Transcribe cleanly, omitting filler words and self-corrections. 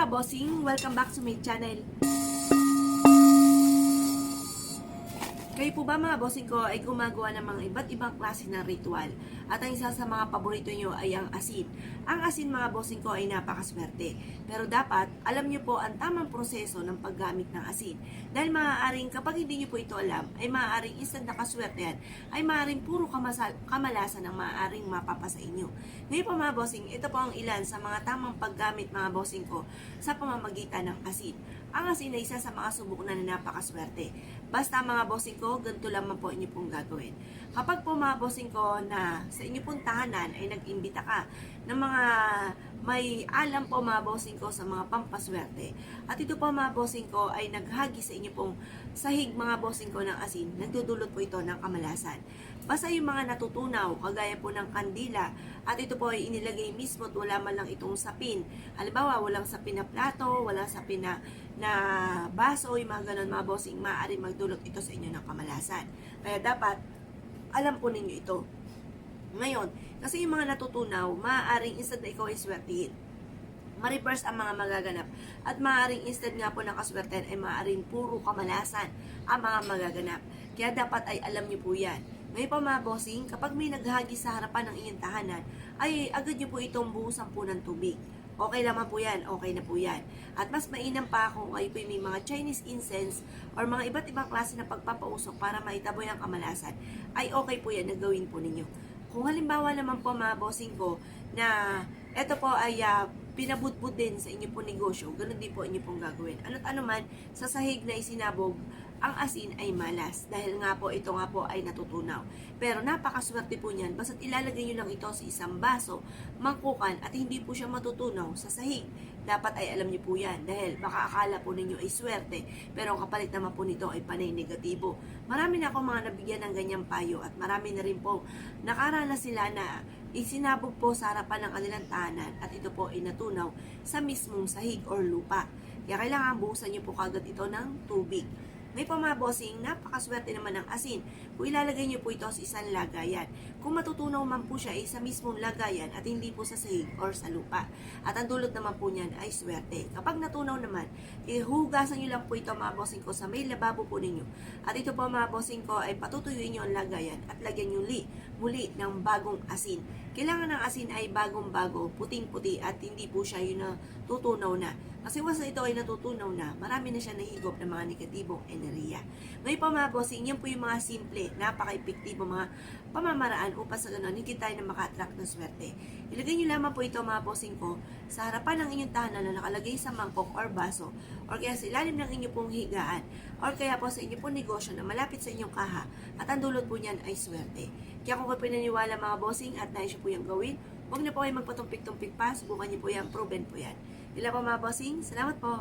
mga bossing, welcome back to my channel. Kayo po ba mga bossing ko ay gumagawa ng mga iba't ibang klase ng ritual? At ang isa sa mga paborito nyo ay ang asin. Ang asin mga bossing ko ay napakaswerte. Pero dapat alam nyo po ang tamang proseso ng paggamit ng asin. Dahil maaaring kapag hindi nyo po ito alam, ay maaaring instant na kaswerte yan, ay maaaring puro kamalasan ang maaaring mapapasa inyo. Ngayon po mga bossing, ito po ang ilan sa mga tamang paggamit mga bossing ko sa pamamagitan ng asin. Ang asin ay isa sa mga subok na napakaswerte. Basta mga bossing ko, ganito lamang po inyo pong gagawin. Kapag po mga bossing ko na sa inyo pong tahanan ay nag-imbita ka ng mga may alam po mga bossing ko sa mga pampaswerte. At ito po mga bossing ko ay naghagi sa inyo pong sahig mga bossing ko ng asin. Nagdudulot po ito ng kamalasan. Basta yung mga natutunaw, kagaya po ng kandila, at ito po ay inilagay mismo at wala man lang itong sapin. Halimbawa, walang sapin na plato, walang sapin na baso, yung mga ganun mga bossing, maaari magdulot ito sa inyo ng kamalasan. Kaya dapat, alam po ninyo ito. Ngayon, kasi yung mga natutunaw, maaaring instant na ikaw ay swertihin. Ma-reverse ang mga magaganap. At maaaring instead nga po ng kaswertehan ay maaaring puro kamalasan ang mga magaganap. Kaya dapat ay alam nyo po yan. Ngayon pa mga bossing, kapag may naghagi sa harapan ng inyong tahanan, ay agad nyo po itong buhusan po ng tubig. Okay naman po yan, okay na po yan. At mas mainam pa kung kayo po may mga Chinese incense or mga iba't ibang klase na pagpapausok para maitaboy ang kamalasan, ay okay po yan na gawin po ninyo. Kung halimbawa naman po mga bossing ko na ito po ay pinabudbud din sa inyo po negosyo, ganun din po inyo pong gagawin. Ano't ano man, sa sahig na isinabog, ang asin ay malas. Dahil nga po, ito nga po ay natutunaw. Pero napakaswerte po niyan, basta't ilalagay nyo lang ito sa isang baso, mangkukan, at hindi po siya matutunaw sa sahig. Dapat ay alam nyo po yan, dahil baka akala po ninyo ay swerte, pero ang kapalit naman po nito ay panay negatibo. Marami na ako mga nabigyan ng ganyang payo, at marami na rin po nakaranas sila na isinabog po sa harapan ng kanilang tahanan at ito po ay natunaw sa mismong sahig or lupa. Kaya kailangan buhusan nyo po kagad ito ng tubig. May po mga bossing, napakaswerte naman ng asin kung ilalagay nyo po ito sa isang lagayan. Kung matutunaw man po siya ay sa mismong lagayan at hindi po sa sahig or sa lupa. At ang dulot naman po niyan ay swerte. Kapag natunaw naman, hugasan nyo lang po ito mga bossing ko sa may lababo po ninyo. At ito po mga bossing ko ay patutuyuin nyo ang lagayan at lagyan nyo muli ng bagong asin. Kailangan ng asin ay bagong-bago, puting-puti at hindi po siya yung natutunaw na. Kasi once ito ay natutunaw na, marami na siya nahigop ng mga negatibong enerhiya. Ngayon po mga bossing, yan po yung mga simple, napaka-epektibo mga pamamaraan upang sa ganun, hindi tayo na maka-attract ng swerte. Ilagay nyo lamang po ito mga bossing ko sa harapan ng inyong tahanan na nakalagay sa mangkok or baso or kaya sa ilalim ng inyong pong higaan or kaya po sa inyong pong negosyo na malapit sa inyong kaha at ang dulot po niyan ay swerte. Kaya kung kayo pinaniwala mga bossing at nais po yung gawin, huwag na po kayo magpatumpik-tumpik pa, subukan niyo po yan, proven po yan. Ila po mga bossing, salamat po!